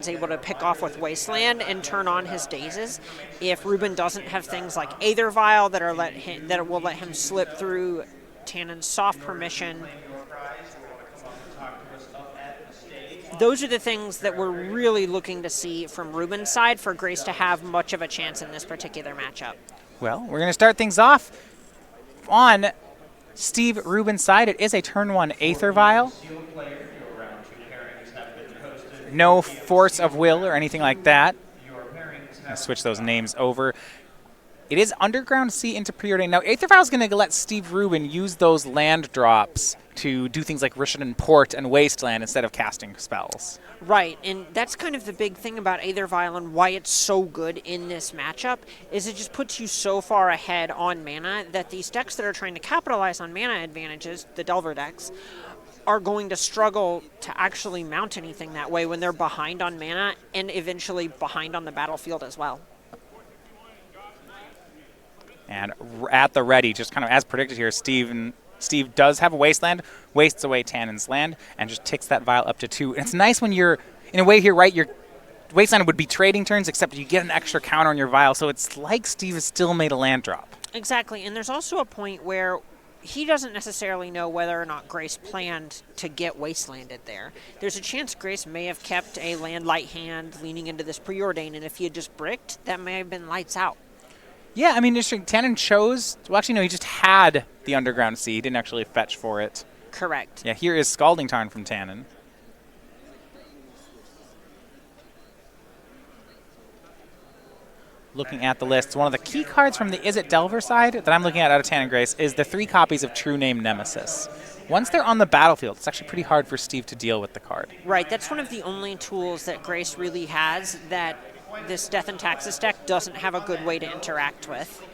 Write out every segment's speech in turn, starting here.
is able to pick off with Wasteland and turn on his dazes. If Rubin doesn't have things like Aether Vial that will let him slip through Tannen's soft permission, those are the things that we're really looking to see from Rubin's side for Grace to have much of a chance in this particular matchup. Well, we're going to start things off on Steve Rubin's side. It is a turn 1 Aether Vial. No Force of Will or anything like that. I'll switch those names over. It is Underground Sea into Preordain. Now, Aether Vial is going to let Steve Rubin use those land drops to do things like Rishadan Port and Wasteland instead of casting spells. Right, and that's kind of the big thing about Aether Vial and why it's so good in this matchup, is it just puts you so far ahead on mana that these decks that are trying to capitalize on mana advantages, the Delver decks, are going to struggle to actually mount anything that way when they're behind on mana and eventually behind on the battlefield as well. And at the ready, just kind of as predicted here, Steve does have a Wasteland, wastes away Tannen's land, and just ticks that Vial up to 2. And it's nice when you're, in a way here, right, your Wasteland would be trading turns, except you get an extra counter on your Vial, so it's like Steve has still made a land drop. Exactly, and there's also a point where he doesn't necessarily know whether or not Grace planned to get Wastelanded there. There's a chance Grace may have kept a land light hand leaning into this Preordain, and if he had just bricked, that may have been lights out. Yeah, I mean, Tannen chose, well, actually, no, he just had the Underground Sea. He didn't actually fetch for it. Correct. Yeah, here is Scalding Tarn from Tannen. Looking at the list, one of the key cards from the Is It Delver side that I'm looking at out of Tannen Grace is the 3 copies of True Name Nemesis. Once they're on the battlefield, it's actually pretty hard for Steve to deal with the card. Right, that's one of the only tools that Grace really has that this Death and Taxes deck doesn't have a good way to interact with.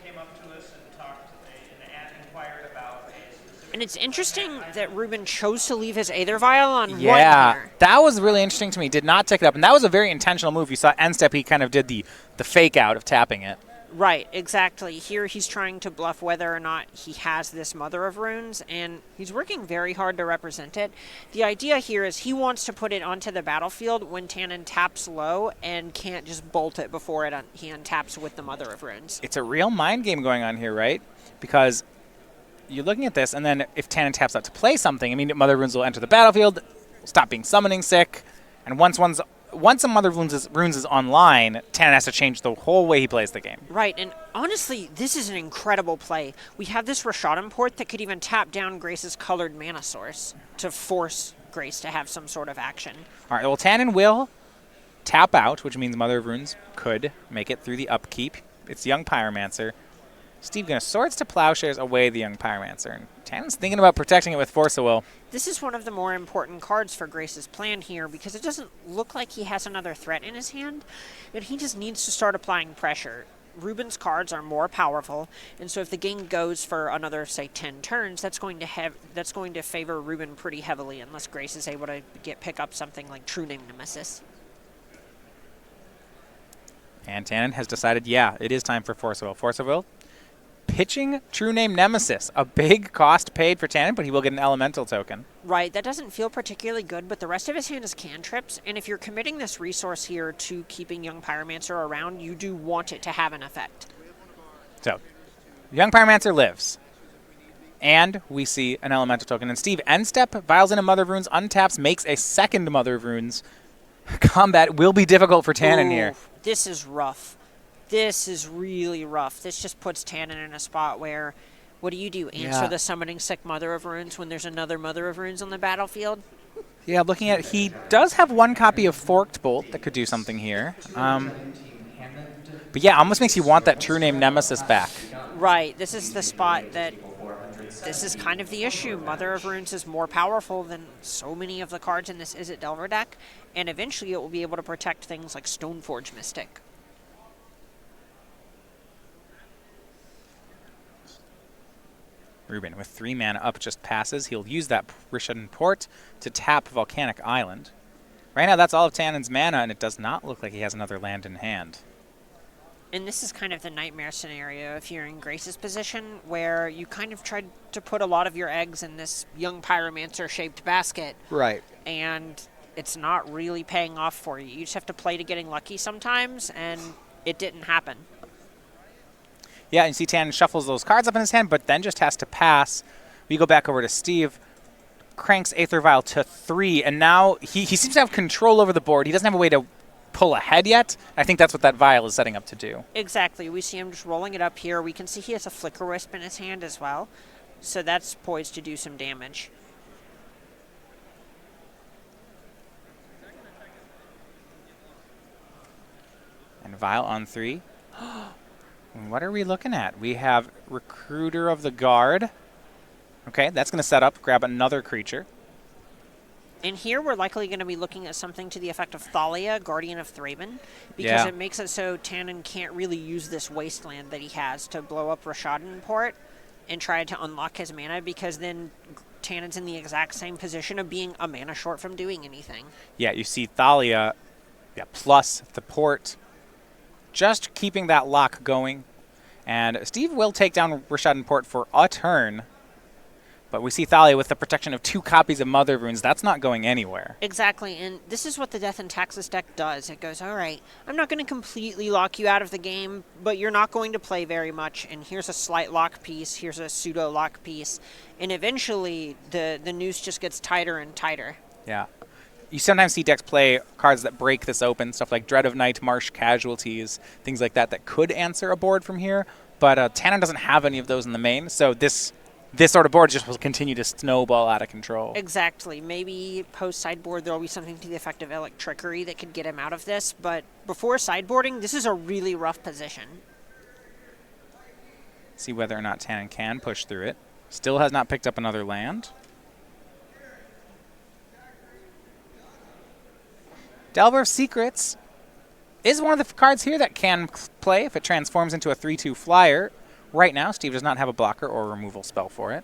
And it's interesting that Rubin chose to leave his Aether Vial on 1 here. That was really interesting to me. Did not tick it up, and that was a very intentional move. You saw end step, he kind of did the fake out of tapping it. Right, exactly. Here he's trying to bluff whether or not he has this Mother of Runes, and he's working very hard to represent it. The idea here is he wants to put it onto the battlefield when Tannen taps low and can't just bolt it before he untaps with the Mother of Runes. It's a real mind game going on here, right? Because you're looking at this, and then if Tannen taps out to play something, I mean, Mother of Runes will enter the battlefield, stop being summoning sick, and once a Mother of Runes is online, Tannen has to change the whole way he plays the game. Right, and honestly, this is an incredible play. We have this Rishadan Port that could even tap down Grace's colored mana source to force Grace to have some sort of action. All right, well, Tannen will tap out, which means Mother of Runes could make it through the upkeep. It's Young Pyromancer. Steve going to Swords to Plowshares away the Young Pyromancer. And Tannen's thinking about protecting it with Force of Will. This is one of the more important cards for Grace's plan here because it doesn't look like he has another threat in his hand, and he just needs to start applying pressure. Rubin's cards are more powerful, and so if the game goes for another, say, 10 turns, that's going to favor Rubin pretty heavily unless Grace is able to pick up something like True Name Nemesis. And Tannen has decided, yeah, it is time for Force of Will. Force of Will pitching True Name Nemesis. A big cost paid for Tannen, but he will get an elemental token. Right, that doesn't feel particularly good, but the rest of his hand is cantrips, and if you're committing this resource here to keeping Young Pyromancer around, you do want it to have an effect. So, Young Pyromancer lives. And we see an elemental token. And Steve, end step, Vials in a Mother of Runes, untaps, makes a second Mother of Runes. Combat will be difficult for Tannen here. This is rough. This is really rough. This just puts Tannen in a spot where, what do? Answer the summoning sick Mother of Runes when there's another Mother of Runes on the battlefield? Yeah, looking at it, he does have 1 copy of Forked Bolt that could do something here. But yeah, almost makes you want that True Name Nemesis back. Right, this is the spot that, this is kind of the issue. Mother of Runes is more powerful than so many of the cards in this Is It Delver deck, and eventually it will be able to protect things like Stoneforge Mystic. Rubin, with 3 mana up, just passes. He'll use that Rishadan Port to tap Volcanic Island. Right now, that's all of Tannen's mana, and it does not look like he has another land in hand. And this is kind of the nightmare scenario if you're in Grace's position, where you kind of tried to put a lot of your eggs in this Young Pyromancer-shaped basket. Right. And it's not really paying off for you. You just have to play to getting lucky sometimes, and it didn't happen. Yeah, and you see Tannen shuffles those cards up in his hand, but then just has to pass. We go back over to Steve. Cranks Aether Vial to 3, and now he seems to have control over the board. He doesn't have a way to pull ahead yet. I think that's what that Vial is setting up to do. Exactly. We see him just rolling it up here. We can see he has a Flicker Wisp in his hand as well, so that's poised to do some damage. And Vial on 3. What are we looking at? We have Recruiter of the Guard. Okay, that's going to set up, grab another creature. And here we're likely going to be looking at something to the effect of Thalia, Guardian of Thraben, because it makes it so Tannen can't really use this wasteland that he has to blow up Rashaden Port and try to unlock his mana, because then Tannen's in the exact same position of being a mana short from doing anything. Yeah, you see Thalia, plus the port, just keeping that lock going. And Steve will take down Rashaden Port for a turn. But we see Thalia with the protection of 2 copies of Mother Runes. That's not going anywhere. Exactly, and this is what the Death and Taxes deck does. It goes, all right, I'm not going to completely lock you out of the game, but you're not going to play very much, and here's a slight lock piece, here's a pseudo lock piece, and eventually the noose just gets tighter and tighter. Yeah. You sometimes see decks play cards that break this open, stuff like Dread of Night, Marsh Casualties, things like that could answer a board from here, but Tannen doesn't have any of those in the main, so this sort of board just will continue to snowball out of control. Exactly. Maybe post-sideboard there will be something to the effect of Electrickery that could get him out of this, but before sideboarding, this is a really rough position. See whether or not Tannen can push through it. Still has not picked up another land. Delver of Secrets is one of the cards here that can play if it transforms into a 3/2 flyer. Right now, Steve does not have a blocker or removal spell for it.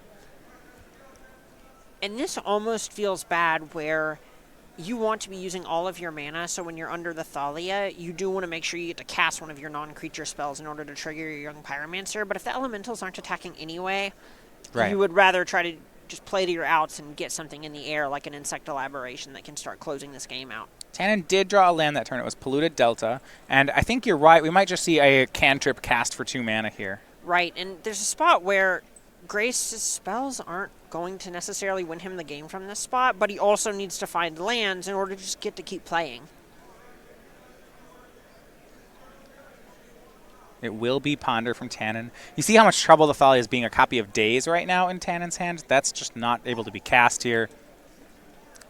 And this almost feels bad where you want to be using all of your mana, so when you're under the Thalia, you do want to make sure you get to cast one of your non-creature spells in order to trigger your Young Pyromancer, but if the elementals aren't attacking anyway, you would rather try to just play to your outs and get something in the air like an Insectal Aberration that can start closing this game out. Tannen did draw a land that turn. It was Polluted Delta, and I think you're right. We might just see a cantrip cast for 2 mana here. Right, and there's a spot where Grace's spells aren't going to necessarily win him the game from this spot, but he also needs to find lands in order to just get to keep playing. It will be Ponder from Tannen. You see how much trouble the Thalia is being a copy of Daze right now in Tannen's hand? That's just not able to be cast here.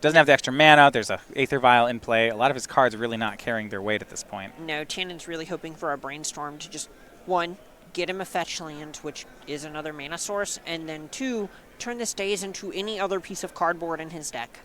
Doesn't have the extra mana. There's a Aether Vial in play. A lot of his cards are really not carrying their weight at this point. No, Tannen's really hoping for a Brainstorm to just, 1, get him a fetch land, which is another mana source, and then 2, turn this Daze into any other piece of cardboard in his deck.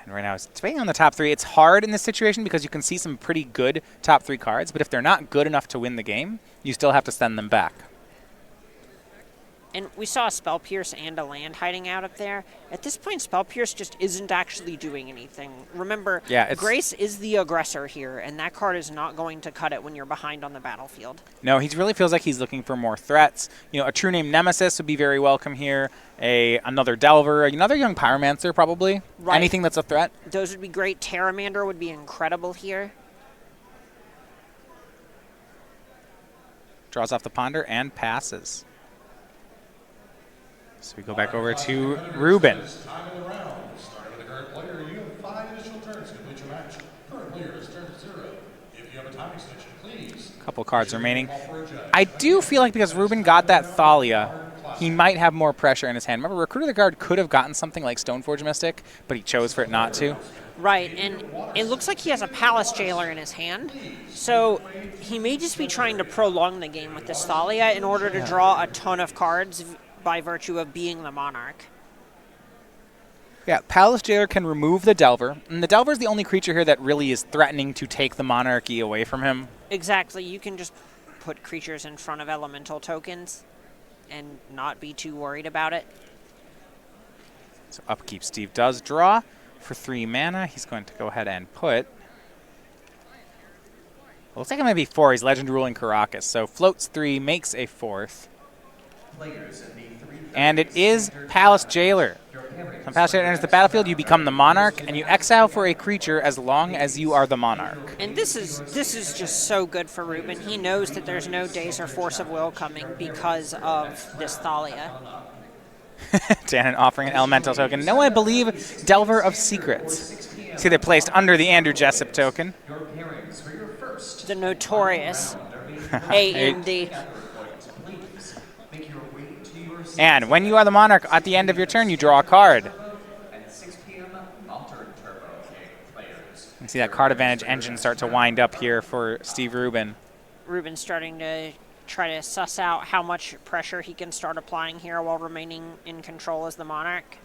And right now it's debating on the top 3. It's hard in this situation because you can see some pretty good top 3 cards, but if they're not good enough to win the game, you still have to send them back. And we saw a Spell Pierce and a land hiding out up there. At this point, Spell Pierce just isn't actually doing anything. Remember, Grace is the aggressor here, and that card is not going to cut it when you're behind on the battlefield. No, he really feels like he's looking for more threats. You know, a True Name Nemesis would be very welcome here. Another Delver, another Young Pyromancer probably. Right. Anything that's a threat. Those would be great. Terramander would be incredible here. Draws off the Ponder and passes. So we go back over to Rubin. Time of the round. Starting with the current player, you have 5 additional turns to complete your match. Current player is turned to 0. If you have a time extension, please. Couple cards remaining. I do feel like because Rubin got that Thalia, he might have more pressure in his hand. Remember, Recruiter of the Guard could have gotten something like Stoneforge Mystic, but he chose for it not to. Right, and it looks like he has a Palace Jailer in his hand, so he may just be trying to prolong the game with this Thalia in order to draw a ton of cards by virtue of being the Monarch. Yeah, Palace Jailer can remove the Delver, and the Delver is the only creature here that really is threatening to take the Monarchy away from him. Exactly, you can just put creatures in front of elemental tokens and not be too worried about it. So upkeep Steve does draw for 3 mana. He's going to go ahead and put Looks like it might be 4. He's Legend Ruling Caracas. So floats 3, makes a 4th. And it is Palace Jailer. When Palace Jailer enters the battlefield, you become the Monarch, and you exile for a creature as long as you are the Monarch. And this is just so good for Rubin. He knows that there's no Daze or Force of Will coming because of this Thalia. Tannen offering an Elemental token. No, I believe Delver of Secrets. See, they're placed under the Andrew Jessup token. The notorious AMD. And when you are the Monarch, at the end of your turn, you draw a card. You see that card advantage engine start to wind up here for Steve Rubin. Rubin's starting to try to suss out how much pressure he can start applying here while remaining in control as the Monarch.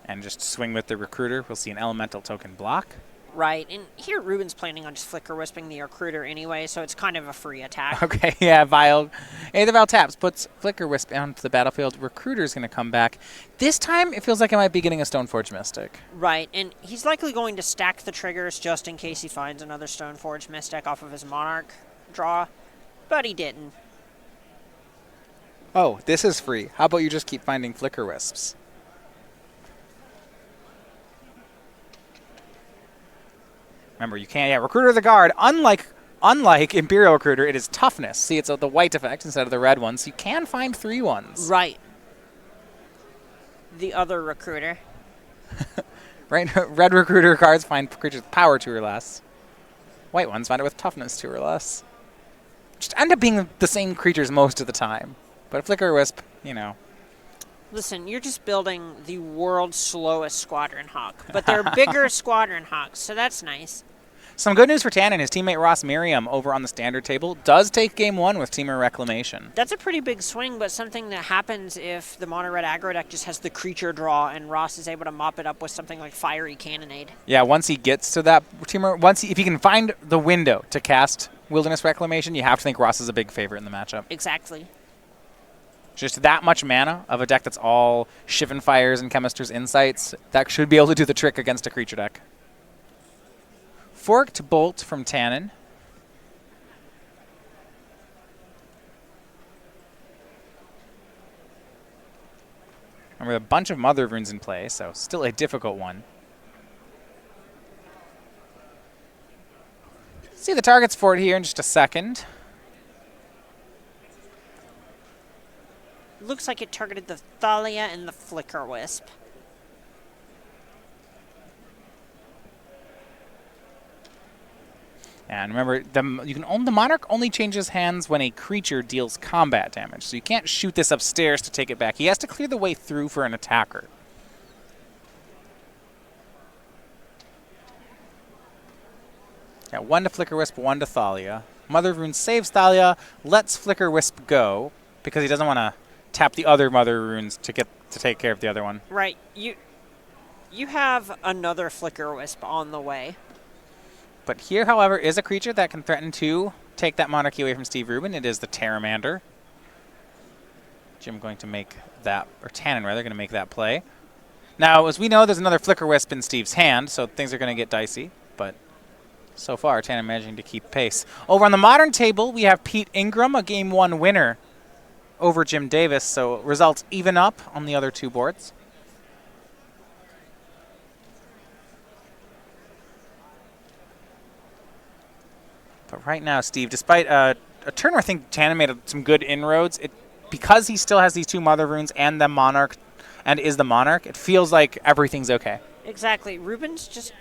And just swing with the Recruiter. We'll see an Elemental token block. Right, and here Rubin's planning on just Flicker Wisping the Recruiter anyway, so it's kind of a free attack. Okay, yeah, Vile. Either Vile taps, puts Flicker Wisp onto the battlefield. Recruiter's going to come back. This time, it feels like I might be getting a Stoneforge Mystic. Right, and he's likely going to stack the triggers just in case he finds another Stoneforge Mystic off of his Monarch draw, but he didn't. Oh, this is free. How about you just keep finding Flicker Wisps? Remember, you can't. Yeah, Recruiter the Guard. Unlike Imperial Recruiter, it is toughness. See, it's the white effect instead of the red one, so you can find 3 ones. Right. The other Recruiter. Right. Red Recruiter cards find creatures with power 2 or less. White ones find it with toughness 2 or less. Just end up being the same creatures most of the time. But Flicker Wisp, you know. Listen, you're just building the world's slowest Squadron Hawk, but they're bigger Squadron Hawks, so that's nice. Some good news for Tannen. His teammate Ross Merriam over on the standard table does take game 1 with Teamer Reclamation. That's a pretty big swing, but something that happens if the mono-red aggro deck just has the creature draw and Ross is able to mop it up with something like Fiery Cannonade. Yeah, once he gets to that Teamer, if he can find the window to cast Wilderness Reclamation, you have to think Ross is a big favorite in the matchup. Exactly. Just that much mana of a deck that's all Shivan Fires and Chemister's Insights, that should be able to do the trick against a creature deck. Forked Bolt from Tannen. And with a bunch of Mother Runes in play, so still a difficult one. See the targets for it here in just a second. Looks like it targeted the Thalia and the Flicker Wisp. And remember, the Monarch only changes hands when a creature deals combat damage, so you can't shoot this upstairs to take it back. He has to clear the way through for an attacker. Yeah, 1 to Flicker Wisp, 1 to Thalia. Mother Rune saves Thalia, lets Flicker Wisp go, because he doesn't want to tap the other Mother Runes to take care of the other one. Right. You have another Flicker Wisp on the way. But here, however, is a creature that can threaten to take that monarchy away from Steve Rubin. It is the Terramander. Jim going to make that, or Tannen rather, going to make that play. Now, as we know, there's another Flicker Wisp in Steve's hand, so things are going to get dicey. But so far, Tannen managing to keep pace. Over on the modern table, we have Pete Ingram, a Game 1 winner over Jim Davis, so results even up on the other 2 boards. But right now, Steve, despite a turn where I think Tannen made some good inroads, because he still has these 2 Mother Runes and the Monarch, and is the Monarch, it feels like everything's okay. Exactly. Rubin's just,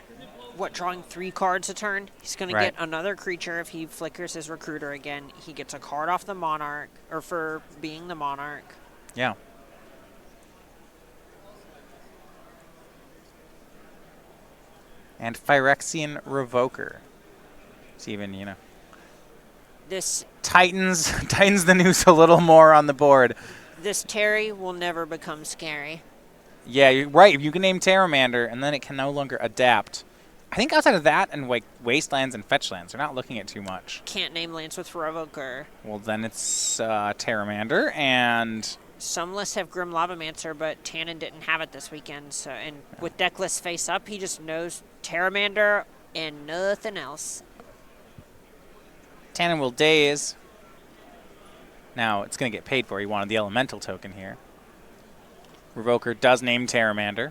drawing 3 cards a turn? He's going to get another creature if he flickers his Recruiter again. He gets a card off the Monarch, or for being the Monarch. Yeah. And Phyrexian Revoker. It's even, you know. This tightens the noose a little more on the board. This Terry will never become scary. Yeah, you're right. You can name Terramander, and then it can no longer adapt I think outside of that and like Wastelands and Fetchlands, they're not looking at too much. Can't name lands with Revoker. Well, then it's Terramander and... Some lists have Grim Lavamancer, but Tannen didn't have it this weekend. So, and with deck lists face up, he just knows Terramander and nothing else. Tannen will daze. Now, it's going to get paid for. He wanted the Elemental token here. Revoker does name Terramander.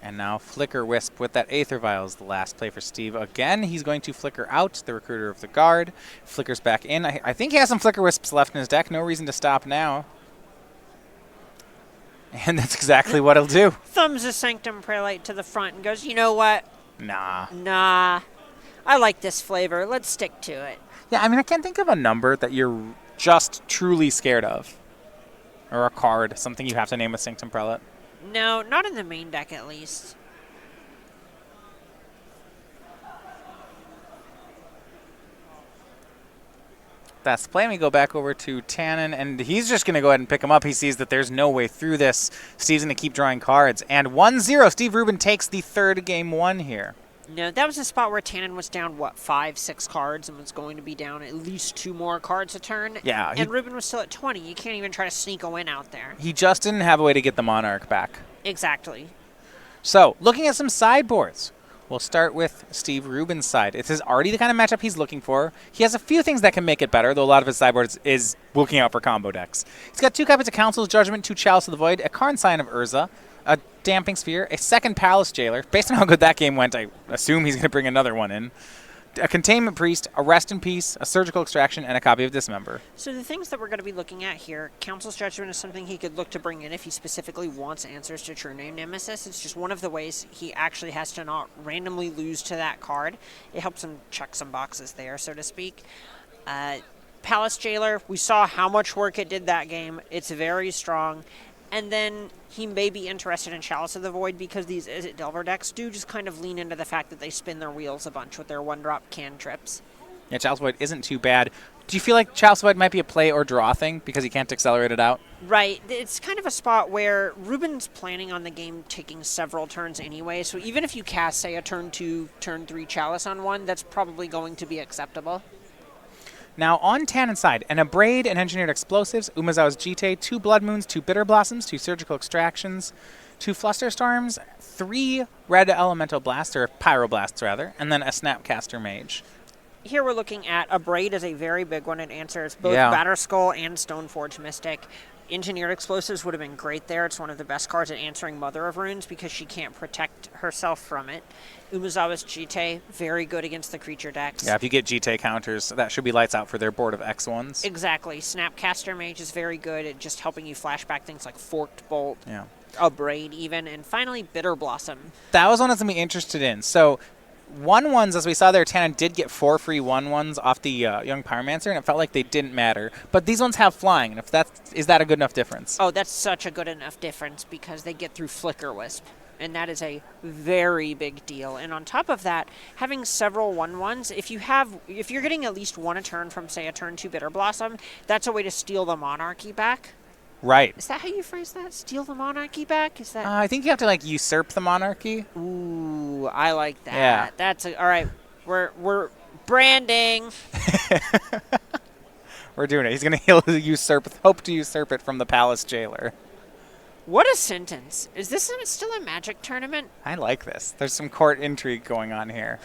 And now Flicker Wisp with that Aether Vial is the last play for Steve. Again, he's going to flicker out the Recruiter of the Guard. Flickers back in. I think he has some Flicker Wisps left in his deck. No reason to stop now. And that's exactly what he'll do. Thumbs a Sanctum Prelate to the front and goes, you know what? Nah. I like this flavor. Let's stick to it. Yeah, I mean, I can't think of a number that you're just truly scared of. Or a card, something you have to name with Sanctum Prelate. No, not in the main deck at least. That's the plan. We go back over to Tannen, and he's just going to go ahead and pick him up. He sees that there's no way through this. Steve's going to keep drawing cards. And 1-0, Steve Rubin takes the third game one here. No, that was a spot where Tannen was down, 5, 6 cards and was going to be down at least 2 more cards a turn. Yeah. And Rubin was still at 20. You can't even try to sneak a win out there. He just didn't have a way to get the Monarch back. Exactly. So, looking at some sideboards. We'll start with Steve Rubin's side. This is already the kind of matchup he's looking for. He has a few things that can make it better, though a lot of his sideboards is looking out for combo decks. He's got 2 copies of Council's Judgment, 2 Chalice of the Void, a Karn Sign of Urza, a Damping Sphere, a second Palace Jailer. Based on how good that game went, I assume he's going to bring another one in. A Containment Priest, a Rest in Peace, a Surgical Extraction, and a copy of Dismember. So the things that we're going to be looking at here, Council's Judgment is something he could look to bring in if he specifically wants answers to True Name Nemesis. It's just one of the ways he actually has to not randomly lose to that card. It helps him check some boxes there, so to speak. Palace Jailer, we saw how much work it did that game. It's very strong. And then he may be interested in Chalice of the Void because these Izzet Delver decks do just kind of lean into the fact that they spin their wheels a bunch with their 1-drop cantrips. Yeah, Chalice of the Void isn't too bad. Do you feel like Chalice of the Void might be a play or draw thing because he can't accelerate it out? Right. It's kind of a spot where Rubin's planning on the game taking several turns anyway, so even if you cast, say, a turn 2, turn 3 Chalice on one, that's probably going to be acceptable. Now, on Tannen's side, an Abrade and Engineered Explosives, Umezawa's Jite, 2 Blood Moons, 2 Bitter Blossoms, 2 Surgical Extractions, 2 Flusterstorms, 3 Red Elemental Blasts, or Pyroblasts rather, and then a Snapcaster Mage. Here we're looking at Abrade as a very big one. It answers both Batterskull and Stoneforge Mystic. Engineered Explosives would have been great there. It's one of the best cards at answering Mother of Runes because she can't protect herself from it. Umezawa's Jite, very good against the creature decks. Yeah, if you get Jite counters, that should be lights out for their board of X1s. Exactly. Snapcaster Mage is very good at just helping you flashback things like Forked Bolt, Yeah. Abrade even, and finally Bitter Blossom. That was one I was going to be interested in. So 1-1s, as we saw there, Tannen did get 4 free 1-1s off the Young Pyromancer, and it felt like they didn't matter. But these ones have flying, and is that a good enough difference? Oh, that's such a good enough difference because they get through Flicker Wisp, and that is a very big deal. And on top of that, having several 1-1s, if you're getting at least 1 a turn from, say, a turn 2 Bitter Blossom, that's a way to steal the Monarchy back. Right. Is that how you phrase that? Steal the Monarchy back? Is that? I think you have to usurp the Monarchy. Ooh, I like that. Yeah. That's all right. We're branding. We're doing it. He's gonna hope to usurp it from the Palace Jailer. What a sentence! Is this still a Magic tournament? I like this. There's some court intrigue going on here.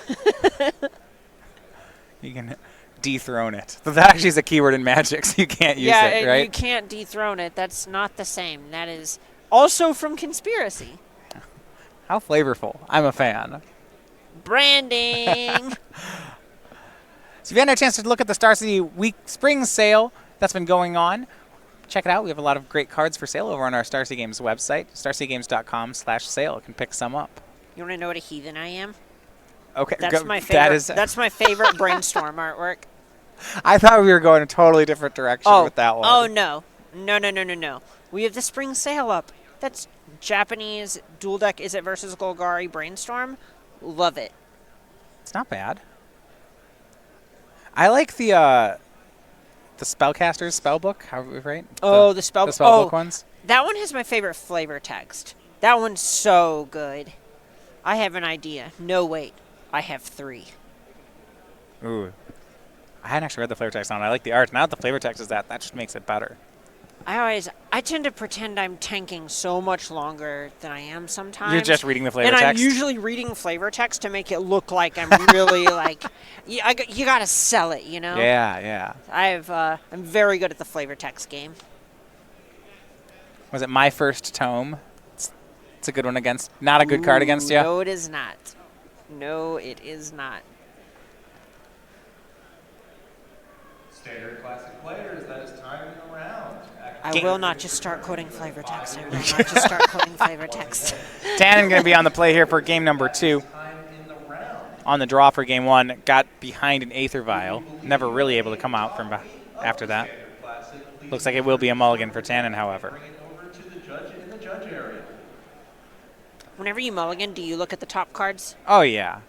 You can dethrone it. But that actually is a keyword in Magic, so you can't use it, right? You can't dethrone it. That's not the same. That is also from Conspiracy. How flavorful. I'm a fan. Branding. So if you hadn't had a chance to look at the Star City Spring Sale that's been going on, check it out. We have a lot of great cards for sale over on our Star City Games website, starcitygames.com/sale. You can pick some up. You want to know what a heathen I am? Okay, that's my favorite. That's my favorite brainstorm artwork. I thought we were going a totally different direction with that one. Oh no. We have the spring sale up. That's Japanese dual deck Izzet versus Golgari Brainstorm. Love it. It's not bad. I like the Spellcaster's Spellbook. Right? Oh, the Spellbook ones. That one has my favorite flavor text. That one's so good. I have an idea. No, wait. I have 3. Ooh. I hadn't actually read the flavor text on it. I like the art. Now that the flavor text is that just makes it better. I tend to pretend I'm tanking so much longer than I am sometimes. You're just reading the flavor and text? I'm usually reading flavor text to make it look like I'm really like, you got to sell it, you know? Yeah, yeah. I'm very good at the flavor text game. Was it My First Tome? It's a good one against. Not a good card against you? No, it is not. No, it is not. Standard classic players, that is time in the round. I will not just start quoting flavor text. I will not just start quoting flavor text. Tannen going to be on the play here for game number 2. On the draw for game 1. Got behind an Aether Vial. Never really able to come out from after that. Looks like it will be a mulligan for Tannen, however. Whenever you mulligan, do you look at the top cards? Oh, yeah.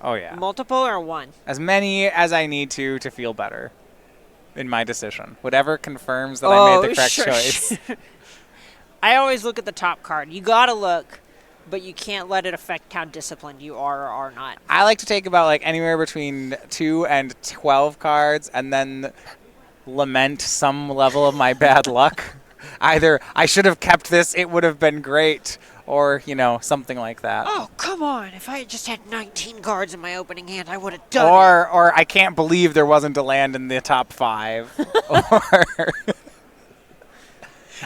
Oh, yeah. Multiple or one? As many as I need to feel better in my decision. Whatever confirms that I made the correct choice. I always look at the top card. You got to look, but you can't let it affect how disciplined you are or are not. I like to take about like anywhere between 2 and 12 cards and then lament some level of my bad luck. Either I should have kept this, it would have been great, or, you know, something like that. Oh, come on. If I had just had 19 cards in my opening hand, I would have done it. Or I can't believe there wasn't a land in the top 5.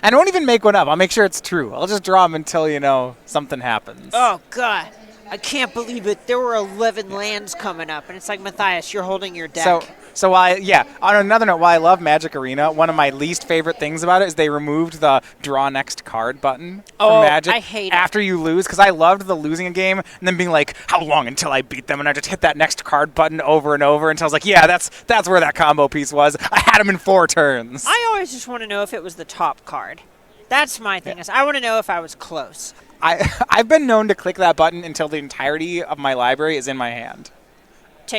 And I won't even make one up. I'll make sure it's true. I'll just draw them until, you know, something happens. Oh, God. I can't believe it. There were 11 lands coming up, and it's like, Matthias, you're holding your deck. So on another note, while I love Magic Arena, one of my least favorite things about it is they removed the draw next card button from Magic. I hate it. After you lose, because I loved the losing a game and then being like, how long until I beat them? And I just hit that next card button over and over until I was like, yeah, that's where that combo piece was. I had him in 4 turns. I always just want to know if it was the top card. That's my thing. Is I want to know if I was close. I've been known to click that button until the entirety of my library is in my hand.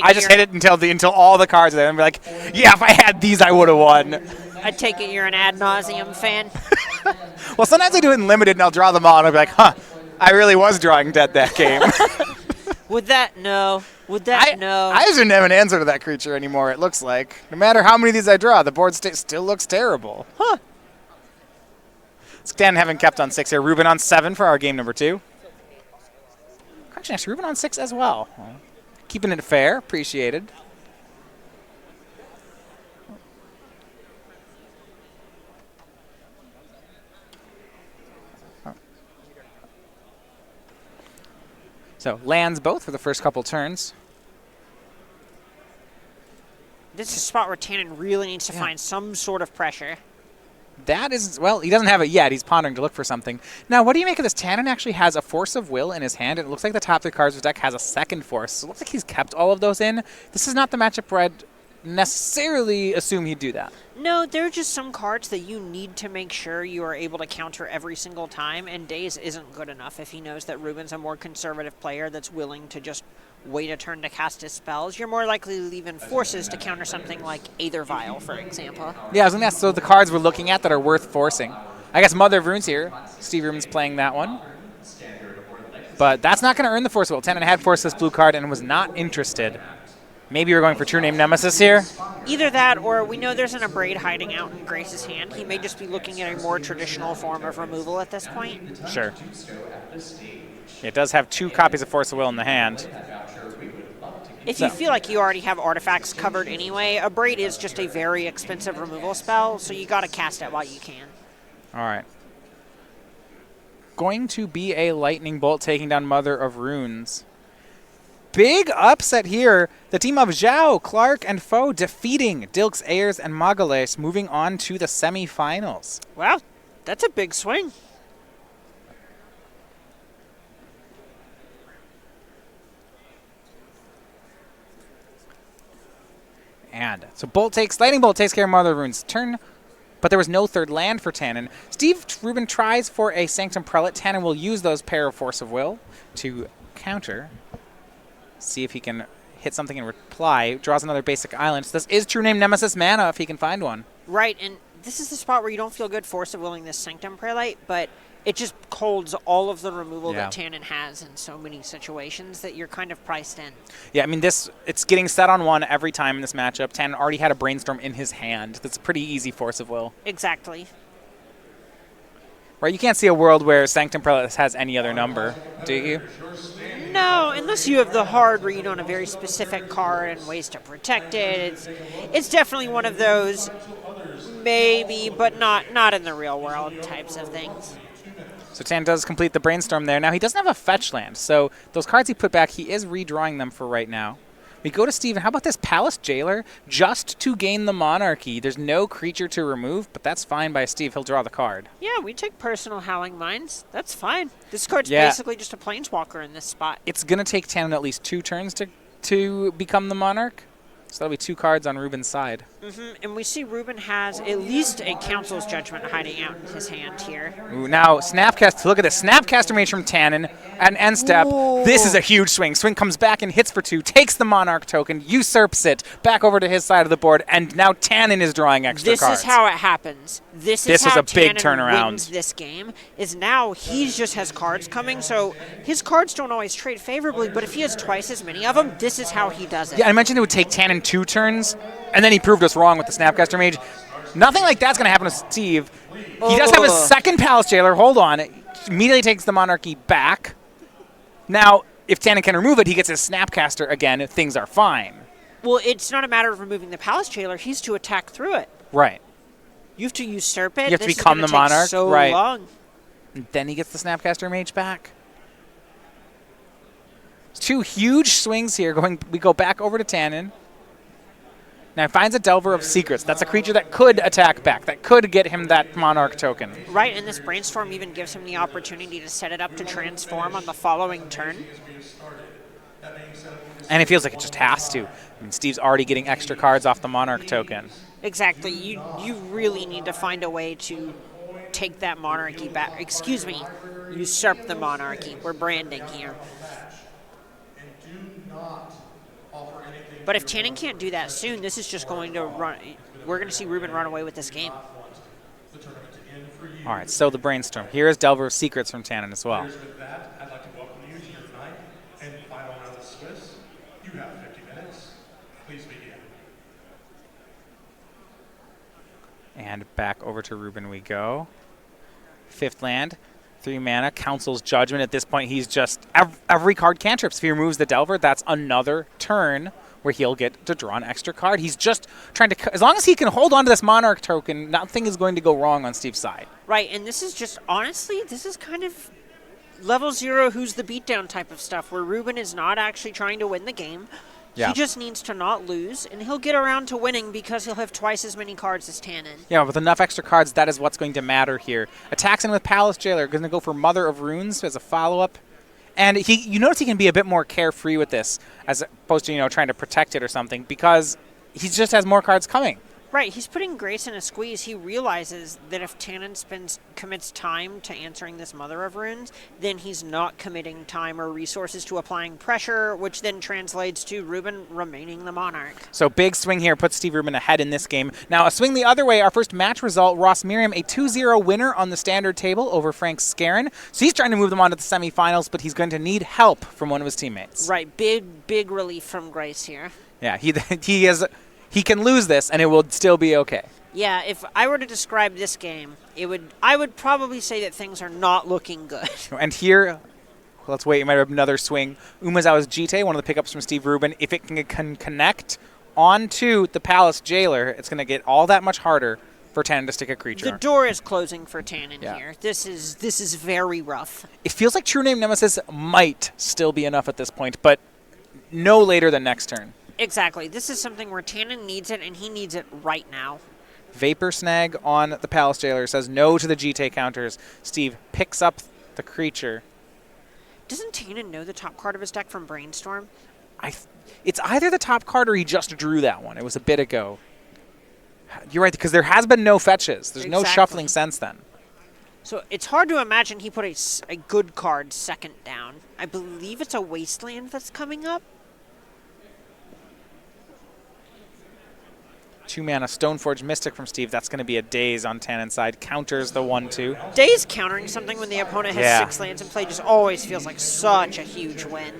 I just hit it until all the cards are there and be like, yeah, if I had these, I would have won. I take it you're an ad nauseum fan. Well, sometimes I do it in limited and I'll draw them all and I'll be like, huh, I really was drawing dead that game. Would that no? I just didn't have an answer to that creature anymore, it looks like. No matter how many of these I draw, the board still looks terrible. Huh. Stan having kept on 6 here. Rubin on 7 for our game number 2. Correction, actually, Rubin on 6 as well. Keeping it fair. Appreciated. So, lands both for the first couple turns. This is a spot where Tannen really needs to find some sort of pressure. That is, well, he doesn't have it yet. He's pondering to look for something. Now, what do you make of this? Tannen actually has a Force of Will in his hand, and it looks like the top 3 cards of his deck has a second Force. So it looks like he's kept all of those in. This is not the matchup where I'd necessarily assume he'd do that. No, there are just some cards that you need to make sure you are able to counter every single time, and Daze isn't good enough if he knows that Rubin's a more conservative player that's willing to just wait a turn to cast his spells. You're more likely to leave in forces to counter something like Aether Vial, for example. Yeah, I was going to ask, so the cards we're looking at that are worth forcing. I guess Mother of Runes here. Steve Rubin's playing that one. But that's not going to earn the Force of Will. Tannen had forced this blue card and was not interested. Maybe we're going for True Name Nemesis here? Either that, or we know there's an Abrade hiding out in Grace's hand. He may just be looking at a more traditional form of removal at this point. Sure. It does have 2 copies of Force of Will in the hand. If you feel like you already have artifacts covered anyway, Abrade is just a very expensive removal spell, so you got to cast it while you can. All right. Going to be a Lightning Bolt taking down Mother of Runes. Big upset here. The team of Zhao, Clark, and Foe defeating Dilks, Ayers, and Magales, moving on to the semifinals. Well, that's a big swing. And so Lightning Bolt takes care of Mother of Runes' turn, but there was no third land for Tannen. Steve Rubin tries for a Sanctum Prelate. Tannen will use those pair of Force of Will to counter. See if he can hit something in reply. Draws another basic island. So this is True Name Nemesis mana if he can find one. Right, and this is the spot where you don't feel good Force of Willing this Sanctum Prelate, but It just holds all of the removal Yeah. that Tannen has in so many situations that you're kind of priced in. Yeah, I mean, it's getting set on one every time in this matchup. Tannen already had a Brainstorm in his hand. That's a pretty easy force of will. Exactly. Right, you can't see a world where Sanctum Prelates has any other number, do you? No, unless you have the hard read on a very specific card and ways to protect it. It's definitely one of those maybe, but not in the real world types of things. So Tannen does complete the Brainstorm there. Now, he doesn't have a fetch land, so those cards he put back, he is redrawing them for right now. We go to Steven. How about this Palace Jailer? Just to gain the Monarchy. There's no creature to remove, but that's fine by Steve. He'll draw the card. Yeah, we take Personal Howling Minds. That's fine. This card's Yeah. basically just a Planeswalker in this spot. It's going to take Tannen at least 2 turns to become the Monarch. So that'll be 2 cards on Rubin's side. And we see Rubin has at least a Council's Judgment hiding out in his hand here. Ooh, now, Snapcast. Look at this. Snapcaster Mage from Tannen at an end step. Ooh. This is a huge swing. Swing comes back and hits for 2, takes the Monarch token, usurps it back over to his side of the board, and now Tannen is drawing extra This cards. is how it happens. This was how a big Tannen turnaround. wins this game. Is now he just has cards coming, so his cards don't always trade favorably, but if he has twice as many of them, this is how he does it. Yeah, I mentioned it would take Tannen 2 turns, and then he proved us wrong with the Snapcaster Mage. Nothing like that's going to happen to Steve. He does have a second Palace Jailer. Hold on. It immediately takes the Monarchy back. Now, if Tannen can remove it, he gets his Snapcaster again. Things are fine. Well, it's not a matter of removing the Palace Jailer. He's to attack through it. Right. You have to usurp it. You have to This is become gonna the take Monarch, so right. long. And then he gets the Snapcaster Mage back. 2 huge swings here. We go back over to Tannen. Now he finds a Delver of Secrets. That's a creature that could attack back, that could get him that Monarch token. Right, and this Brainstorm even gives him the opportunity to set it up to transform on the following turn. And it feels like it just has to. I mean, Steve's already getting extra cards off the Monarch token. Exactly. You really need to find a way to take that Monarchy back. Excuse me, usurp the Monarchy. We're branding here. But if Tannen can't do that soon, this is just going to run. We're going to see Rubin run away with this game. All right, so the Brainstorm. Here is Delver of Secrets from Tannen as well. With that, I'd like to welcome you to your ninth and final round of Swiss. You have 50 minutes. Please begin. And back over to Rubin we go. 5th land, 3 mana, Council's Judgment. At this point, he's just every card cantrips. If he removes the Delver, that's another turn where he'll get to draw an extra card. He's just trying to, as long as he can hold on to this Monarch token, nothing is going to go wrong on Steve's side. Right, and this is just, honestly, this is kind of level 0 who's the beatdown type of stuff, where Rubin is not actually trying to win the game. Yeah. He just needs to not lose, and he'll get around to winning because he'll have twice as many cards as Tannen. Yeah, with enough extra cards, that is what's going to matter here. Attacks in with Palace Jailer, going to go for Mother of Runes as a follow-up. And you notice he can be a bit more carefree with this, as opposed to, trying to protect it or something, because he just has more cards coming. Right, he's putting Grace in a squeeze. He realizes that if Tannen commits time to answering this Mother of Runes, then he's not committing time or resources to applying pressure, which then translates to Rubin remaining the Monarch. So big swing here puts Steve Rubin ahead in this game. Now a swing the other way, our first match result, Ross Merriam, a 2-0 winner on the standard table over Frank Skarren. So he's trying to move them on to the semifinals, but he's going to need help from one of his teammates. Right, big relief from Grace here. Yeah, he can lose this and it will still be okay. Yeah, if I were to describe this game, I would probably say that things are not looking good. And here, let's wait, you might have another swing. Umezawa's Jite, one of the pickups from Steve Rubin. If it can connect onto the Palace Jailer, it's going to get all that much harder for Tannen to stick a creature. The door is closing for Tannen Yeah. here. This is very rough. It feels like True Name Nemesis might still be enough at this point, but no later than next turn. Exactly. This is something where Tannen needs it, and he needs it right now. Vapor Snag on the Palace Jailer says no to the GT counters. Steve picks up the creature. Doesn't Tannen know the top card of his deck from Brainstorm? It's either the top card or he just drew that one. It was a bit ago. You're right, because there has been no fetches. There's no shuffling since then. So it's hard to imagine he put a good card second down. I believe it's a Wasteland that's coming up. 2-mana Stoneforge Mystic from Steve. That's going to be a Daze on Tannen's side. Counters the 1/2. Daze countering something when the opponent has 6 lands in play just always feels like such a huge win.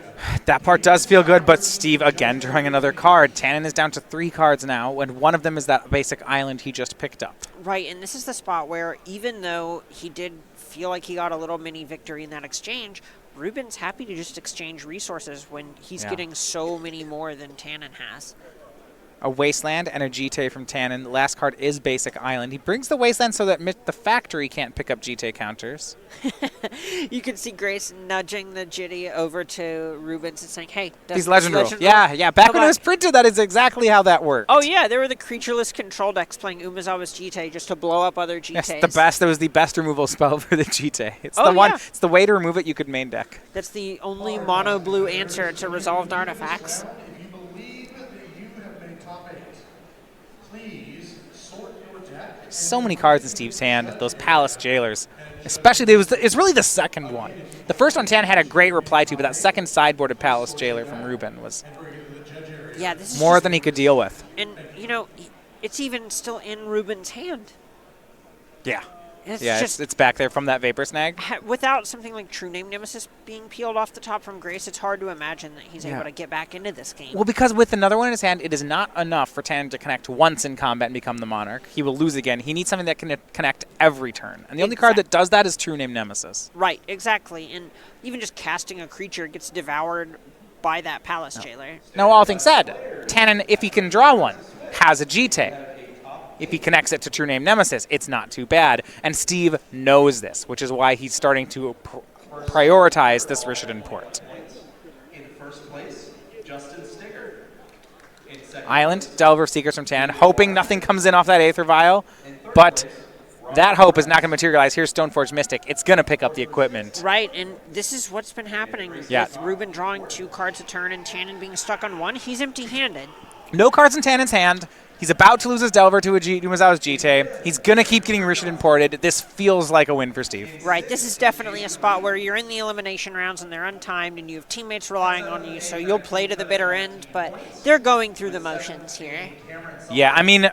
That part does feel good, but Steve again drawing another card. Tannen is down to 3 cards now, and one of them is that basic island he just picked up. Right, and this is the spot where even though he did feel like he got a little mini victory in that exchange, Rubin's happy to just exchange resources when he's getting so many more than Tannen has. A Wasteland and a GT from Tannen. The last card is Basic Island. He brings the Wasteland so that the factory can't pick up GT counters. You can see Grace nudging the Jitty over to Rubens and saying, hey, He's Legend Rule. Yeah. Back when it was printed, that is exactly how that worked. Oh, yeah. There were the creatureless control decks playing Umezawa's GT just to blow up other GTs. Yes, the best. That was the best removal spell for the GT. It's the one. It's the way to remove it you could main deck. That's the only mono blue answer to resolved artifacts. So many cards in Steve's hand. Those Palace Jailers. Especially, it's really the second one. The first one Tan had a great reply to, but that second sideboarded Palace Jailer from Rubin was this is more than he could deal with. And, you know, it's even still in Rubin's hand. Yeah. It's it's back there from that Vapor Snag. Without something like True Name Nemesis being peeled off the top from Grace, it's hard to imagine that he's able to get back into this game. Well, because with another one in his hand, it is not enough for Tannen to connect once in combat and become the Monarch. He will lose again. He needs something that can connect every turn. And the only card that does that is True Name Nemesis. Right, exactly. And even just casting a creature gets devoured by that Palace Jailer. Now, all things said, Tannen, if he can draw one, has a GT. If he connects it to True Name Nemesis, it's not too bad. And Steve knows this, which is why he's starting to prioritize this Rishadan port. In first place, Justin Sticker. Island, Delver, Seekers from Tannen, hoping nothing comes in off that Aether Vial. But that hope is not going to materialize. Here's Stoneforge Mystic. It's going to pick up the equipment. Right, and this is what's been happening with Rubin drawing 2 cards a turn and Tannen being stuck on 1. He's empty-handed. No cards in Tannen's hand. He's about to lose his Delver to Umezawa's GT. He's going to keep getting Rishadan imported. This feels like a win for Steve. Right. This is definitely a spot where you're in the elimination rounds and they're untimed and you have teammates relying on you, so you'll play to the bitter end, but they're going through the motions here. Yeah, I mean,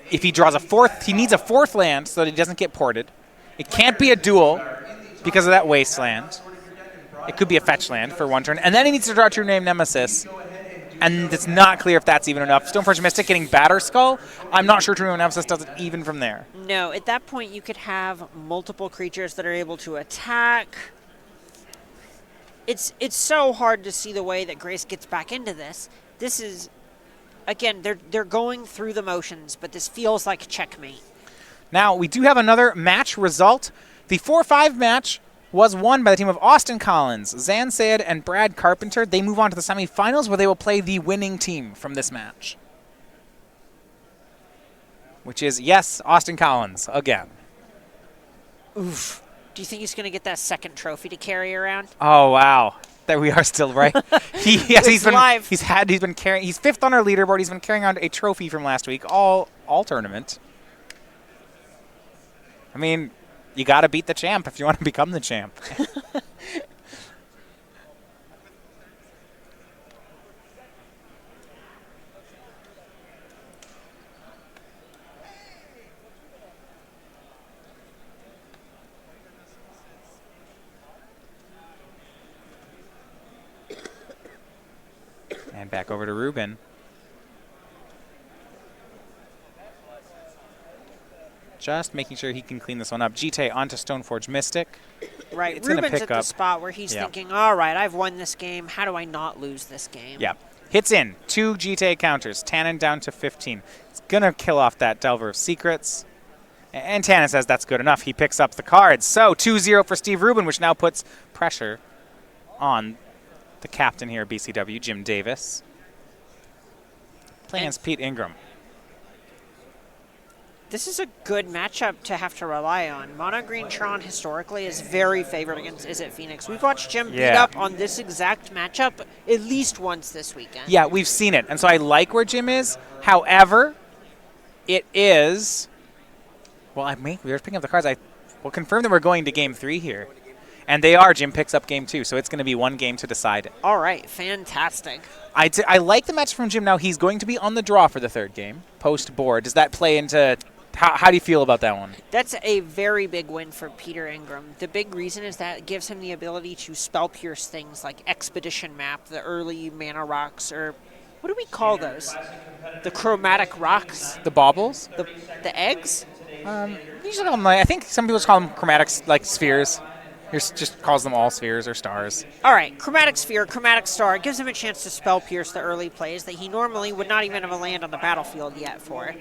if he draws a 4th, he needs a 4th land so that he doesn't get ported. It can't be a duel because of that Wasteland. It could be a fetch land for 1 turn. And then he needs to draw True Name Nemesis. And it's not clear if that's even enough. Stoneforge Mystic getting Batter Skull. I'm not sure True Name Nemesis does it even from there. No, at that point you could have multiple creatures that are able to attack. It's so hard to see the way that Grace gets back into this. This is, again, they're going through the motions, but this feels like checkmate. Now, we do have another match result. The 4-5 match was won by the team of Austin Collins, Zan Sayed, and Brad Carpenter. They move on to the semifinals where they will play the winning team from this match. Which is, yes, Austin Collins again. Oof. Do you think he's going to get that second trophy to carry around? Oh, wow. There we are still, right? He's been 5th on our leaderboard. He's been carrying around a trophy from last week, all tournament. I mean, you got to beat the champ if you want to become the champ. And back over to Rubin. Just making sure he can clean this one up. GT onto Stoneforge Mystic. Right, It's Rubin's at the spot where he's thinking, all right, I've won this game. How do I not lose this game? Yeah. Hits in. 2 GT counters. Tannen down to 15. It's going to kill off that Delver of Secrets. And Tannen says that's good enough. He picks up the cards. So 2-0 for Steve Rubin, which now puts pressure on the captain here at BCW, Jim Davis. Playing against Pete Ingram. This is a good matchup to have to rely on. Mono Green Tron historically is very favored against Izzet Phoenix. We've watched Jim beat up on this exact matchup at least once this weekend. Yeah, we've seen it. And so I like where Jim is. However, it is... Well, we're picking up the cards. We'll confirm that we're going to Game 3 here. And they are. Jim picks up Game 2, so it's going to be 1 game to decide it. All right, fantastic. I like the match from Jim now. He's going to be on the draw for the 3rd game. post-board. Does that play into how do you feel about that one? That's a very big win for Peter Ingram. The big reason is that it gives him the ability to spell pierce things like Expedition Map, the early mana rocks, or what do we call those? The chromatic rocks? The baubles? The eggs? Usually call them, I think some people just call them chromatic like spheres. Just calls them all spheres or stars. All right, Chromatic Sphere, Chromatic Star. It gives him a chance to spell pierce the early plays that he normally would not even have a land on the battlefield yet for.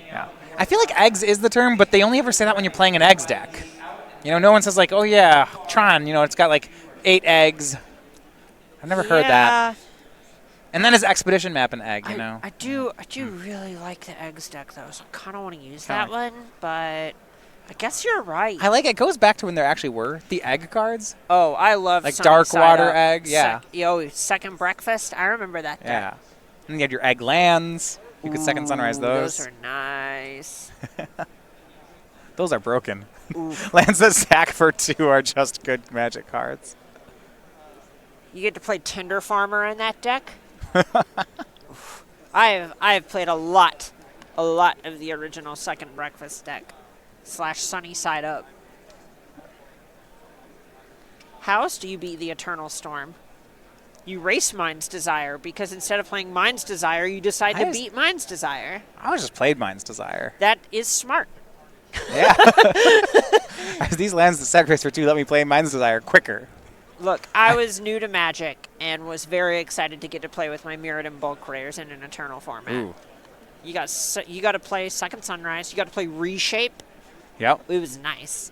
Yeah. I feel like eggs is the term, but they only ever say that when you're playing an eggs deck. You know, no one says like, oh yeah, Tron, you know, it's got like 8 eggs. I've never heard that. And then his Expedition Map an egg, you know. I do really like the eggs deck though, so I kind of want to use that one, but I guess you're right. I like it. It goes back to when there actually were the egg cards. Oh, I love like Sunny Dark Side Water Up. egg, yeah. Second Breakfast. I remember that deck. Yeah. And you had your egg lands. You could second sunrise those. Those are nice. Those are broken. Lands that sack for 2 are just good Magic cards. You get to play Tinder Farmer in that deck. I have played a lot of the original Second Breakfast deck / Sunny Side Up. How else do you beat the Eternal Storm? You race Mind's Desire, because instead of playing Mind's Desire, you decide to beat Mind's Desire. I was just played Mind's Desire. That is smart. Yeah. These lands that sacrifice for 2 let me play Mind's Desire quicker. Look, I was new to Magic and was very excited to get to play with my Mirrodin bulk rares in an Eternal format. Ooh. You got to play Second Sunrise. You got to play Reshape. Yep. It was nice.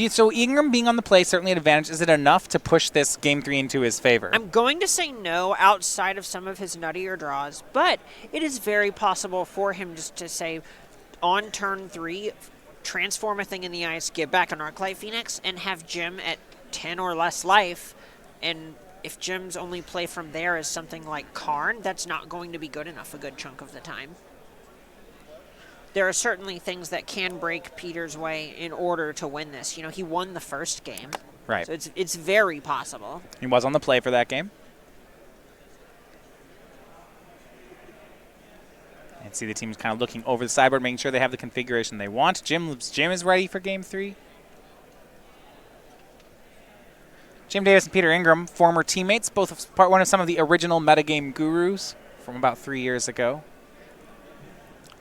So Ingram being on the play certainly an advantage. Is it enough to push this Game 3 into his favor? I'm going to say no outside of some of his nuttier draws, but it is very possible for him just to say on turn 3, transform a thing in the ice, get back an Arclight Phoenix, and have Jim at 10 or less life. And if Jim's only play from there is something like Karn, that's not going to be good enough a good chunk of the time. There are certainly things that can break Peter's way in order to win this. You know, he won the first game. Right. So it's very possible. He was on the play for that game. And see the team's kind of looking over the sideboard, making sure they have the configuration they want. Jim is ready for Game 3. Jim Davis and Peter Ingram, former teammates, both one of some of the original metagame gurus from about 3 years ago.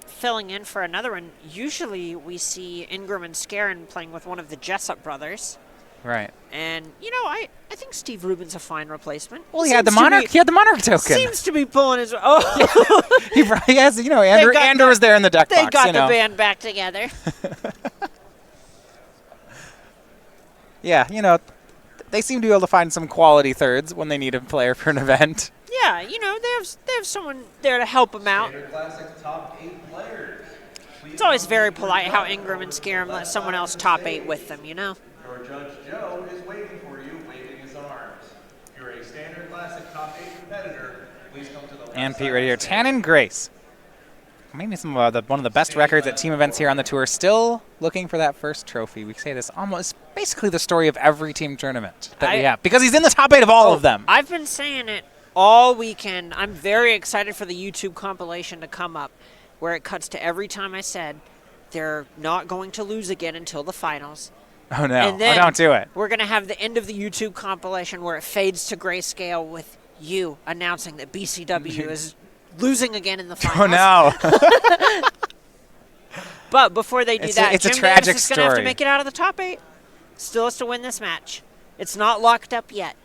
Filling in for another one, usually we see Ingram and Skarren playing with one of the Jessup brothers. Right. And, you know, I think Steve Rubin's a fine replacement. Well, he had the Monarch token. Seems to be pulling his... Oh! he has, you know, Andrew was there in the deck box. They got the band back together. Yeah, you know, they seem to be able to find some quality thirds when they need a player for an event. Yeah, you know, they have someone there to help them out. Classic top 8 players. It's always very polite how Ingram and Skarren let someone else top 8 with them, you know? Your Judge Joe is waiting for you, waving his arms. If you're a standard classic top 8 competitor, please come to the left And Pete side right here. of the Tan and Grace. Maybe some one of the best records at team events here on the tour. Still looking for that first trophy. We say this almost basically the story of every team tournament that we have. Because he's in the top 8 of all of them. I've been saying it all weekend. I'm very excited for the YouTube compilation to come up where it cuts to every time I said they're not going to lose again until the finals. Oh, no. And then don't do it. We're going to have the end of the YouTube compilation where it fades to grayscale with you announcing that BCW is losing again in the finals. Oh, no. But before they do that, it's Jim a tragic Davis is going to have to story. make it out of the top 8. Still has to win this match. It's not locked up yet.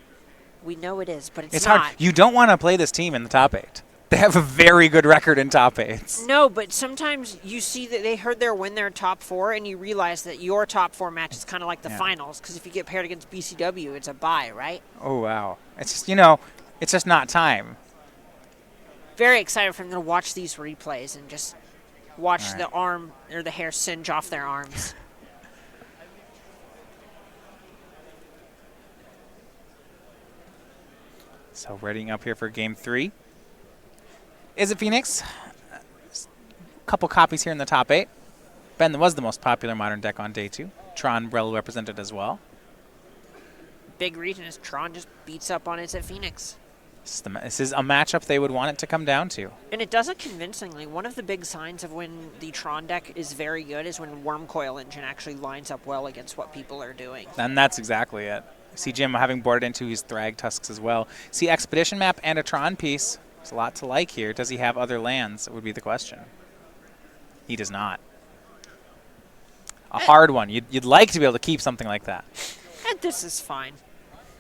We know it is, but it's not. Hard. You don't want to play this team in the top 8. They have a very good record in top 8s. No, but sometimes you see that they heard win their top 4, and you realize that your top 4 match is kind of like the finals, because if you get paired against BCW, it's a bye, right? Oh, wow. It's just, you know, it's just not time. Very excited for them to watch these replays and just watch the arm or the hair singe off their arms. So readying up here for Game 3. Is it Phoenix? A couple copies here in the top 8. Ben was the most popular modern deck on day 2. Tron well represented as well. Big reason is Tron just beats up on it at Phoenix. This is a matchup they would want it to come down to. And it does it convincingly. One of the big signs of when the Tron deck is very good is when Worm Coil Engine actually lines up well against what people are doing. And that's exactly it. See Jim having boarded into his Thrag Tusks as well. See Expedition Map and a Tron piece. There's a lot to like here. Does he have other lands? That would be the question. He does not. A hard one. You'd like to be able to keep something like that. And this is fine.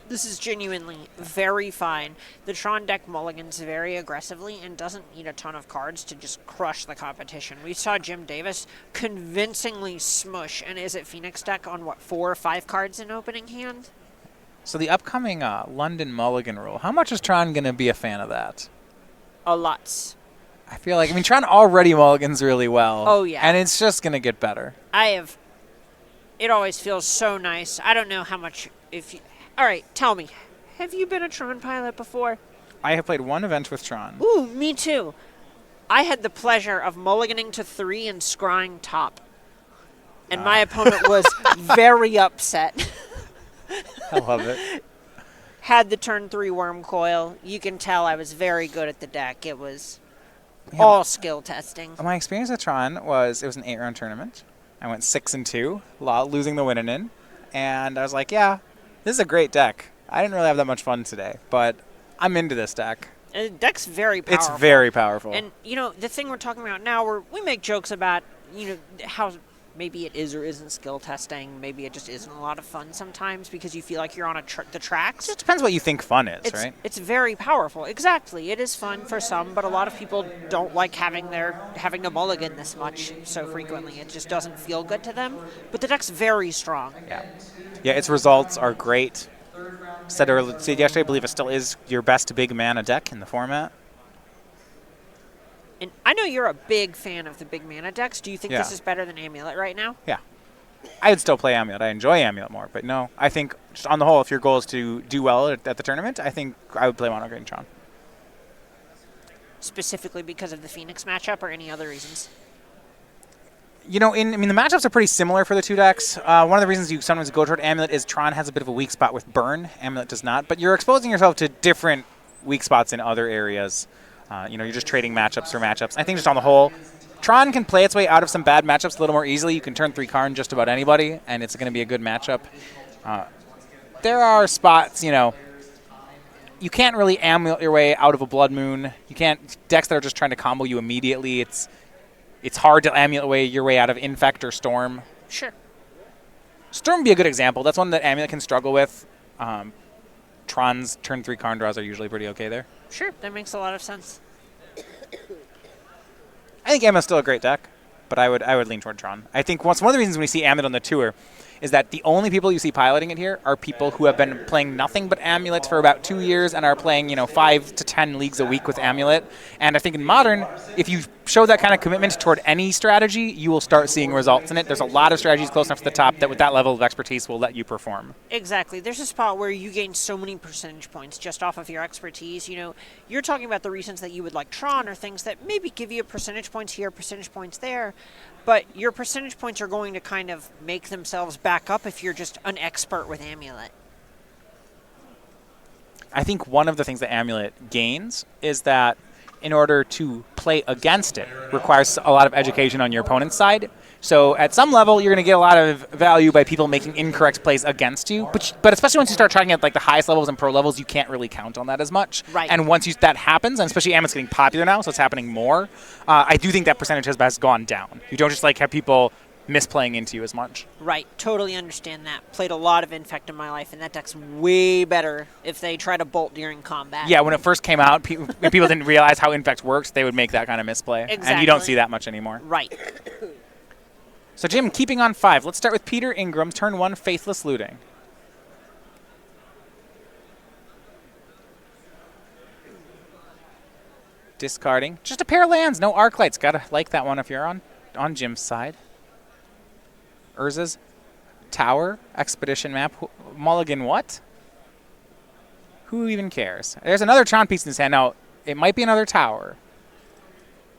This is genuinely very fine. The Tron deck mulligans very aggressively and doesn't need a ton of cards to just crush the competition. We saw Jim Davis convincingly smush an Is It Phoenix deck on, what, 4 or 5 cards in opening hand? So the upcoming London Mulligan rule, how much is Tron going to be a fan of that? A lot. I feel like, Tron already mulligans really well. Oh, yeah. And it's just going to get better. It always feels so nice. I don't know how much, all right, tell me, have you been a Tron pilot before? I have played one event with Tron. Ooh, me too. I had the pleasure of mulliganing to 3 and scrying top. And my opponent was very upset. I love it. Had the turn 3 Worm Coil. You can tell I was very good at the deck. It was all skill testing. My experience with Tron was, it was an 8-round tournament. I went 6-2, losing the win in. And I was like, yeah, this is a great deck. I didn't really have that much fun today, but I'm into this deck. The deck's very powerful. It's very powerful. And, the thing we're talking about now, we make jokes about, how maybe it is or isn't skill testing. Maybe it just isn't a lot of fun sometimes because you feel like you're on the tracks. It just depends what you think fun is, right? It's very powerful. Exactly. It is fun for some, but a lot of people don't like having to mulligan this much so frequently. It just doesn't feel good to them. But the deck's very strong. Yeah, its results are great. Said yesterday, I believe it still is your best big mana deck in the format. And I know you're a big fan of the big mana decks. Do you think Yeah. this is better than Amulet right now? Yeah. I would still play Amulet. I enjoy Amulet more. But no, I think just on the whole, if your goal is to do well at the tournament, I think I would play Mono Green Tron. Specifically because of the Phoenix matchup or any other reasons? The matchups are pretty similar for the two decks. One of the reasons you sometimes go toward Amulet is Tron has a bit of a weak spot with Burn. Amulet does not. But you're exposing yourself to different weak spots in other areas. You're just trading matchups for matchups. I think just on the whole, Tron can play its way out of some bad matchups a little more easily. You can turn 3 Karn just about anybody, and it's going to be a good matchup. There are spots, you can't really Amulet your way out of a Blood Moon. You can't, decks that are just trying to combo you immediately. It's hard to Amulet your way out of Infect or Storm. Sure. Storm would be a good example. That's one that Amulet can struggle with. Tron's turn 3 Karn draws are usually pretty okay there. Sure, that makes a lot of sense. I think Amulet's still a great deck, but I would lean toward Tron. I think one of the reasons when you see Amulet on the tour is that the only people you see piloting it here are people who have been playing nothing but Amulet for about 2 years and are playing, 5 to 10 leagues a week with Amulet. And I think in Modern, if you show that kind of commitment toward any strategy, you will start seeing results in it. There's a lot of strategies close enough to the top that with that level of expertise will let you perform. Exactly. There's a spot where you gain so many percentage points just off of your expertise. You're talking about the reasons that you would like Tron or things that maybe give you percentage points here, percentage points there. But your percentage points are going to kind of make themselves back up if you're just an expert with Amulet. I think one of the things that Amulet gains is that in order to play against it requires a lot of education on your opponent's side. So at some level, you're going to get a lot of value by people making incorrect plays against you. But especially once you start tracking at the highest levels and pro levels, you can't really count on that as much. Right. And once that happens, and especially Amulet's getting popular now, so it's happening more, I do think that percentage has gone down. You don't just have people misplaying into you as much. Right, totally understand that. Played a lot of Infect in my life, and that deck's way better if they try to bolt during combat. Yeah, when it first came out, people didn't realize how Infect works, they would make that kind of misplay. Exactly. And you don't see that much anymore. Right. So Jim, keeping on 5, let's start with Peter Ingram, turn 1, Faithless Looting. Discarding. Just a pair of lands, no Arclights. Gotta like that one if you're on Jim's side. Urza's Tower, Expedition Map. Mulligan what? Who even cares? There's another Tron piece in his hand. Now, it might be another Tower.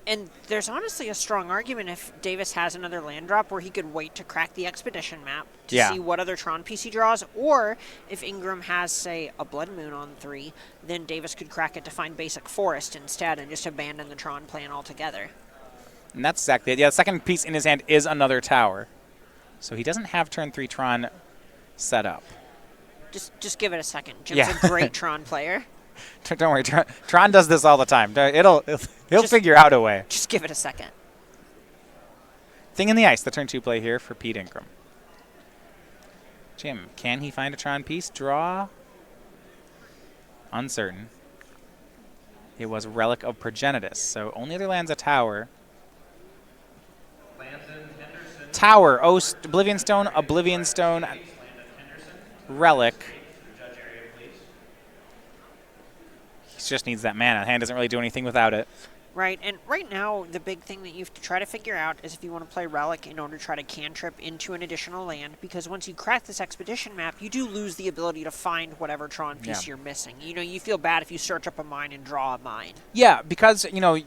And there's honestly a strong argument if Davis has another land drop where he could wait to crack the Expedition map to see what other Tron piece he draws, or if Ingram has, say, a Blood Moon on 3, then Davis could crack it to find basic Forest instead and just abandon the Tron plan altogether. And that's exactly it. Yeah, the second piece in his hand is another tower. So he doesn't have turn 3 Tron set up. Just give it a second. Jim's a great Tron player. Don't worry, Tron does this all the time. He'll figure out a way. Just give it a second. Thing in the Ice, the turn 2 play here for Pete Ingram. Jim, can he find a Tron piece? Draw? Uncertain. It was Relic of Progenitus, so only other land's a tower. Tower, Oblivion Stone, Relic. He just needs that mana. The hand doesn't really do anything without it. Right, and right now, the big thing that you have to try to figure out is if you want to play Relic in order to try to cantrip into an additional land, because once you crack this Expedition map, you do lose the ability to find whatever Tron piece you're missing. You know, you feel bad if you search up a mine and draw a mine. Yeah, because, you know,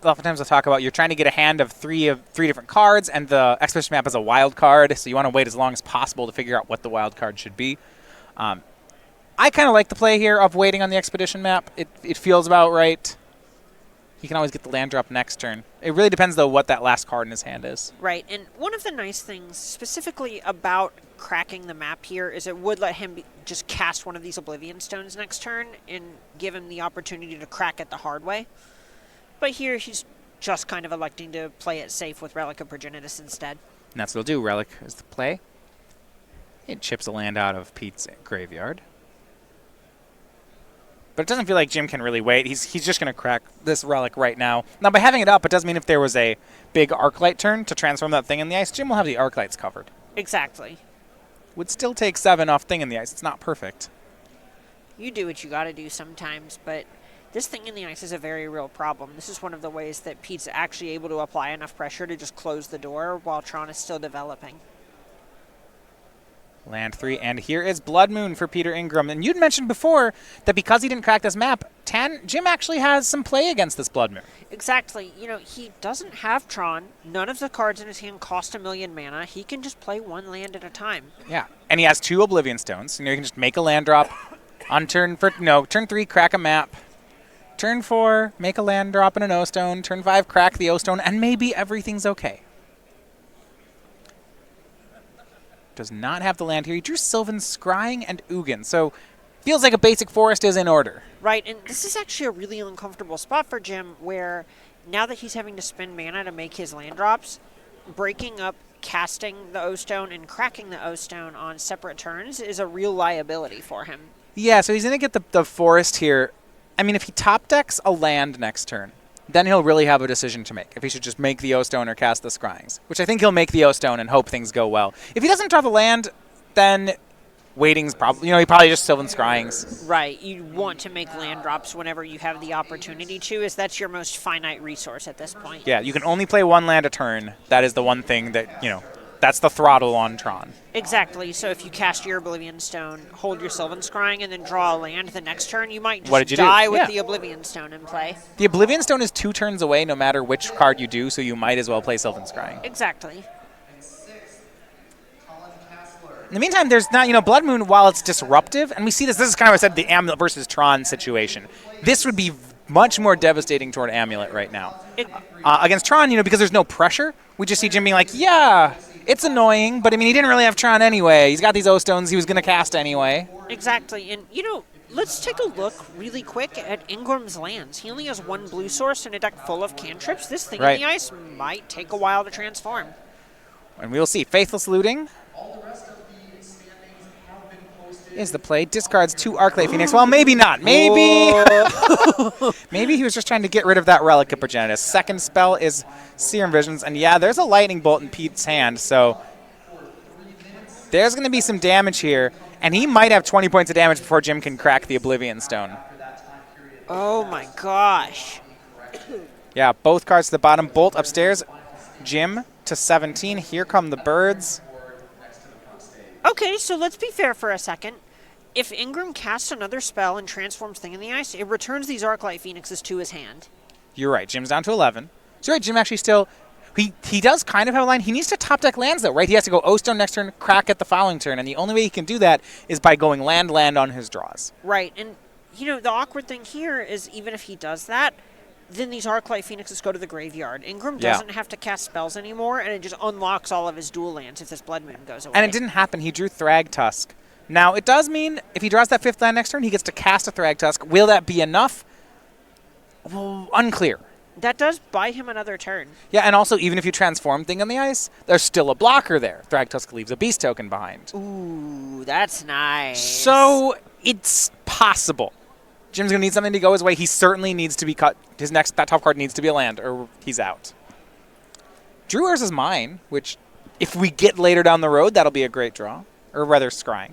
oftentimes I'll talk about you're trying to get a hand of three different cards, and the Expedition map is a wild card, so you want to wait as long as possible to figure out what the wild card should be. I kind of like the play here of waiting on the Expedition map. It feels about right. He can always get the land drop next turn. It really depends, though, what that last card in his hand is. Right, and one of the nice things specifically about cracking the map here is it would let him just cast one of these Oblivion Stones next turn and give him the opportunity to crack it the hard way. But here he's just kind of electing to play it safe with Relic of Progenitus instead. And that's what he'll do. Relic is the play. It chips a land out of Pete's graveyard. But it doesn't feel like Jim can really wait. He's just going to crack this Relic right now. Now, by having it up, it does mean if there was a big Arclight turn to transform that Thing in the Ice, Jim will have the Arclights covered. Exactly. Would still take 7 off Thing in the Ice. It's not perfect. You do what you got to do sometimes, but this Thing in the Ice is a very real problem. This is one of the ways that Pete's actually able to apply enough pressure to just close the door while Tron is still developing. Land 3, and here is Blood Moon for Peter Ingram. And you'd mentioned before that because he didn't crack this map, Jim actually has some play against this Blood Moon. Exactly. You know, he doesn't have Tron. None of the cards in his hand cost 1,000,000 mana. He can just play one land at a time. Yeah, and he has 2 Oblivion Stones. You know, you can just make a land drop on turn 3, crack a map. Turn 4, make a land drop and an O-Stone. Turn 5, crack the O-Stone, and maybe everything's okay. Does not have the land here. He drew Sylvan Scrying and Ugin, so feels like a basic forest is in order. Right, and this is actually a really uncomfortable spot for Jim, where now that he's having to spend mana to make his land drops, breaking up casting the O-Stone and cracking the O-Stone on separate turns is a real liability for him. Yeah, so he's going to get the forest here. I mean, if he top decks a land next turn, then he'll really have a decision to make, if he should just make the O-Stone or cast the Scryings, which I think he'll make the O-Stone and hope things go well. If he doesn't draw the land, then waiting's probably, he probably just Sylvan Scryings. Right, you want to make land drops whenever you have the opportunity to, as that's your most finite resource at this point. Yeah, you can only play one land a turn. That is the one thing that, that's the throttle on Tron. Exactly. So if you cast your Oblivion Stone, hold your Sylvan Scrying, and then draw a land the next turn, you might just die with the Oblivion Stone in play. The Oblivion Stone is 2 turns away no matter which card you do, so you might as well play Sylvan Scrying. Exactly. In the meantime, there's not, Blood Moon, while it's disruptive, and we see this is kind of, I said, the Amulet versus Tron situation. This would be much more devastating toward Amulet right now. Against Tron, because there's no pressure, we just see Jim being like, yeah, it's annoying, but I mean, he didn't really have Tron anyway. He's got these O-Stones he was going to cast anyway. Exactly, and let's take a look really quick at Ingram's lands. He only has 1 blue source and a deck full of cantrips. This Thing in the Ice might take a while to transform. And we will see. Faithless Looting is the play. Discards 2 Arclight Phoenix. Well, maybe not. Maybe maybe he was just trying to get rid of that Relic of Progenitus. Second spell is Serum Visions. And yeah, there's a Lightning Bolt in Pete's hand, so there's going to be some damage here. And he might have 20 points of damage before Jim can crack the Oblivion Stone. Oh my gosh. Yeah, both cards to the bottom. Bolt upstairs. Jim to 17. Here come the birds. Okay, so let's be fair for a second. If Ingram casts another spell and transforms Thing in the Ice, it returns these Arclight Phoenixes to his hand. You're right. Jim's down to 11. So right, Jim actually still, he does kind of have a line. He needs to top deck lands though, right? He has to go O-Stone next turn, crack at the following turn, and the only way he can do that is by going land on his draws. Right, and you know, the awkward thing here is even if he does that, then these Arclight Phoenixes go to the graveyard. Ingram doesn't have to cast spells anymore, and it just unlocks all of his dual lands if this Blood Moon goes away. And it didn't happen. He drew Thragtusk. Now, it does mean if he draws that 5th land next turn, he gets to cast a Thragtusk. Will that be enough? Well, unclear. That does buy him another turn. Yeah, and also, even if you transform Thing on the Ice, there's still a blocker there. Thragtusk leaves a Beast token behind. Ooh, that's nice. So, it's possible. Jim's going to need something to go his way. He certainly needs to be cut. That top card needs to be a land, or he's out. Drew Urza's Mine, which, if we get later down the road, that'll be a great draw. Or rather, scrying.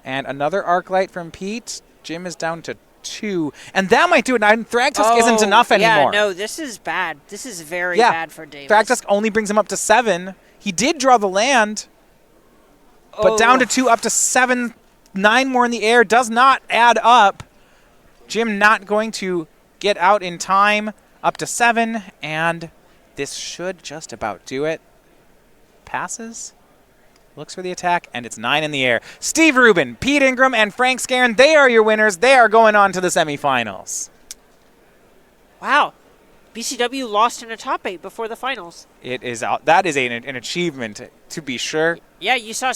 And another Arclight from Pete. Jim is down to 2. And that might do it. And Thragtusk isn't enough anymore. Yeah, no, this is bad. This is very bad for Davis. Thragtusk only brings him up to 7. He did draw the land, but down to 2, up to 7. 9 more in the air does not add up. Jim not going to get out in time. Up to 7, and this should just about do it. Passes. Looks for the attack, and it's 9 in the air. Steve Rubin, Pete Ingram, and Frank Skarren, they are your winners. They are going on to the semifinals. Wow. BCW lost in a top 8 before the finals. It is out. That is an achievement, to be sure. Yeah, you saw